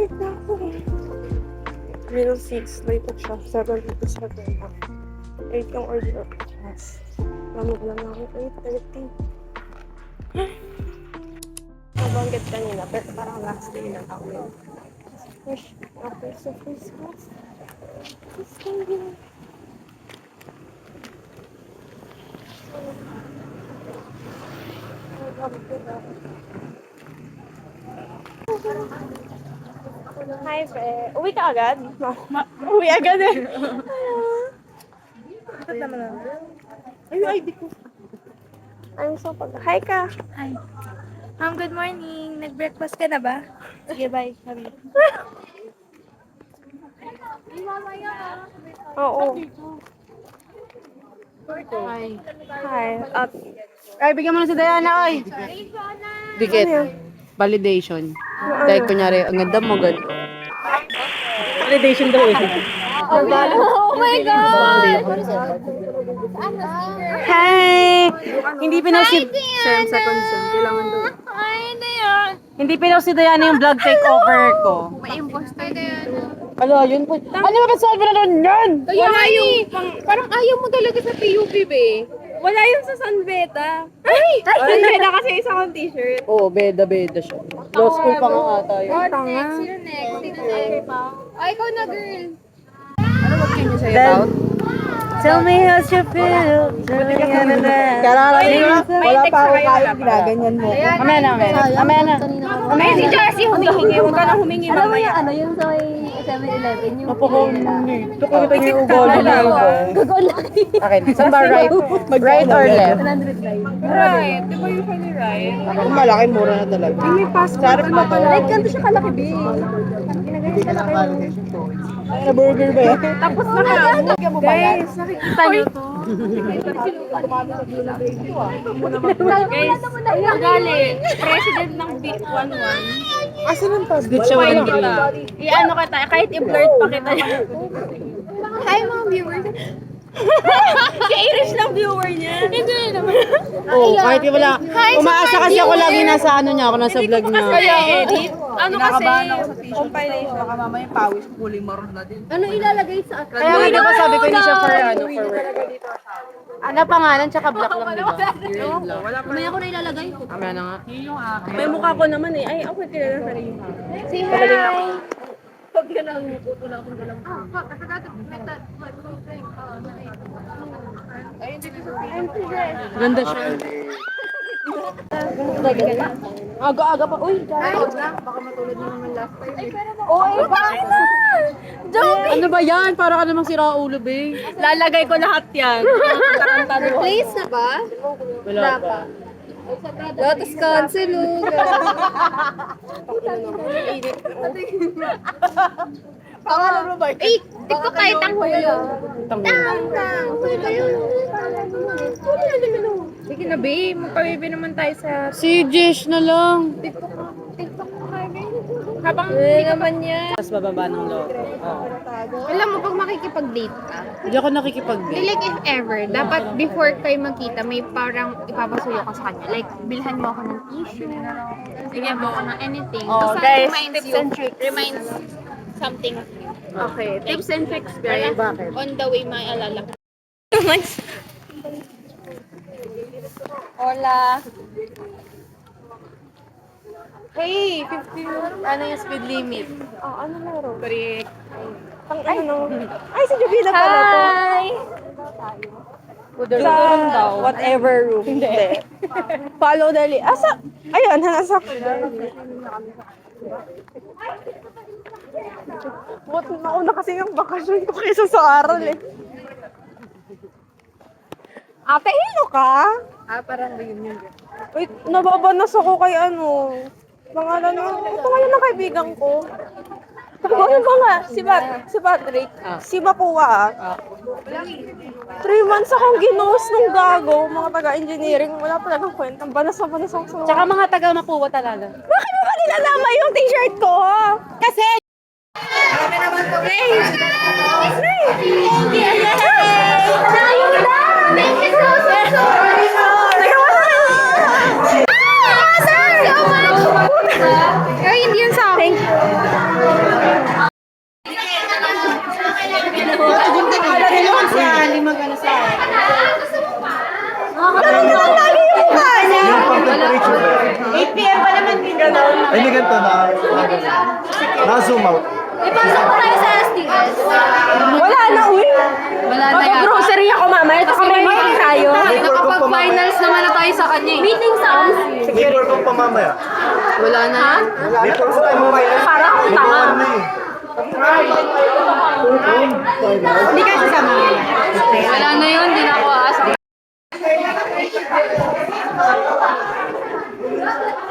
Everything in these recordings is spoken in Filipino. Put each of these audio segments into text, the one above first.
Wait na ako. 06, late na siya. 7 to 7 na. 8 yung order of class. Lamog lang ako. 8:30. Nabanggit kanina, pero parang last day na namin. Fresh after sa Christmas. It's coming. Hi, Fe. Uwi ka agad? Uwi agad eh. Bakit naman na? Ay, yung ID ko. I'm so pag... Hi ka. Hi. Good morning. Nag-breakfast ka na ba? Sige, bye. Sabi. Oo. Hi. Hi. At... Ay, bigyan mo na si Diana, ay. Dikit. Validation. Dahil kunyari, ang ganda mo, ganito. Validation daw eh. Oh my God! Hi! Hindi pinaw si... Sem, second sem. Kailangan daw. Ay, Diana! Hindi pinaw si Diana yung vlog takeover ko. May imposter, Diana. Ano, yun po. Ano ba solve mo na doon yan? Wala yung... Parang ayaw mo talaga sa PUP, be. Wala yun sa San Beta. Ay! San Beta kasi isa kong t-shirt. Oo, beda siya. Law school pa nga ata yun. Next, sino next? Sino next? Ay, ikaw na, girl. Ano ba kinyo sa'yo about? Tell me how you feel. Tell me how you feel. Wala pa ako kaya ginaganyan mo. Mamaya na. Ay, si Jessie, humihingi. Huwag ka nang humingi mamaya. Ano yung sa may 7-Eleven yung Napaka-hindi. Ito ko ito yung ugali na yun. gagawin laki. Okay, saan ba right? Right or left? 100 live. Right. Di ba usually right? Kung malaki, mura na talaga. May passport pa pala. Like, ganito siya kalaki, B. Na burger ba yan? Tapos guys, nakikita niyo to. Guys, ugali. President ng B11. Asan ang passport siya? Wait kita. I-ano kita, kahit i-blurred pa kita. Hi, mga viewers. Si Irish lang viewer niya. Hindi naman. Oo, kahit wala. Umaasa kasi ako lagi nasa ano niya, ako nasa vlog niya. Kaya edit. Ano kasi, compilation. Ano ilalagay sa account? Kaya nga diba sabi ko hindi siya for ano, for work. Ano pangalan, tsaka black lang diba? Mamaya ko na ilalagay. Mamaya na nga. May mukha ko naman eh. Ay, ako kilala sa rin. Say hi. Ganda siya. Aga-aga pa. Uy, ano ba yan? Para ka namang sira ulo, babe. Lalagay ko lahat yan. Place na ba? Wala pa. Lotus cancel, oh. Pangalan mo ba? Ay, TikTok kahit ang hulo. Sige na, babe. Magpabibi naman tayo sa Si Jesh na lang. TikTok ko kaya. Habang hindi naman yan. Tapos bababa ng loob. Oo. Alam mo, pag makikipag-date ka, Hindi ako nakikipag-date. like if ever, dapat before kayo magkita, may parang ipapasuyo ka sa kanya. Like, bilhan mo ako ng tissue, bigyan mo ako ng anything. Oh, Basta guys, reminds tips you, and tricks. reminds something of you. Okay, tips and tricks, guys. Bakit? On the way, maalala ko. Hola. Hey, 15 ano yung speed limit? Oh, ano laro? Correct. Pang ano no? Ay, si Jubila pala to. Hi! Sa whatever room. Hindi. Follow the lead. Asa? Ayun, nasa What? Nauna kasi yung bakasyon ko kaysa sa aral eh. Ate, hilo ka? Parang reunion. Wait, nababanas ako kay ano. Pangalan ng kaibigan ko. Ano ba nga? Si Patrick. Si Bakua. 3 months akong ginos nung gago. Mga taga-engineering. Wala pa lang kwentang. Banas na banas ako sa Tsaka mga taga makuha talaga. Bakit mo ba nilalama yung t-shirt ko? Kasi... Marami naman po, guys! Thank you so Ay, hindi yun sa akin. Ganun naman lagi yung mukha niya. Yung pang temperature. 8 p.m. pa naman din gano'n. Ay, hindi ganito na. Na-zoom out. Ipasok ko tayo sa STS. Wala na, uy. Wala na yan. Mag-grocery ako mamaya, tapos may meeting tayo. Nakapag-finals naman na tayo sa kanya eh. Meeting saan? May work ko pa mamaya. Wala na yan. May work ko pa mamaya. Para akong tanga. Ano eh. Hindi ka sasama. Wala na yun, di na ako aasa.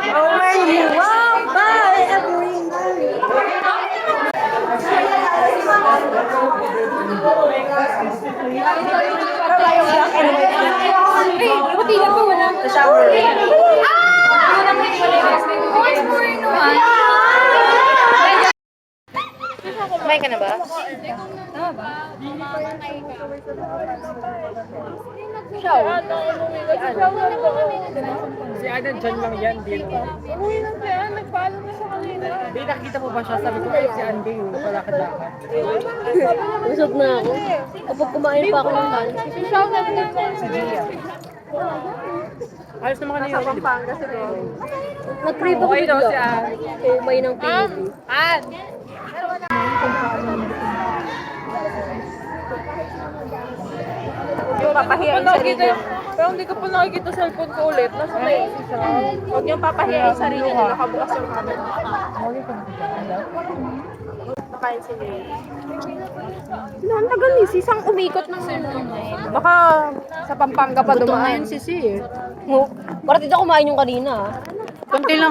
Oh, when you walk by every night. Parang ayaw black and white. Buti na po wala. Sa shower. Once more naman. Kumain ka na ba? Si Ana dyan lang yan, dito. Uwi na siya, nag-follow na siya kanina. Hindi, nakita mo ba siya? Sabi ko kayo si Andy, palakad-lakad. Busog na ako. Kapag kumain pa ako ng lunch. Si Gia. Ayos naman kanina. Sa Pampanga siguro. Nag-crave ako Okay daw si bigla. Ann. Kumay ng PB. Yung papahiyain sa sarili. Pero hindi ko pa nakikita cellphone ko ulit. Nasa may isa. Huwag niyong papahiyain sa sarili niyo. Nakabukas yung camera. Nakain si Lee. Ang tagal ni Sisang umikot ng baka sa Pampanga pa dumaan. Sisi eh. Parang dito kumain yung kanina. Konti lang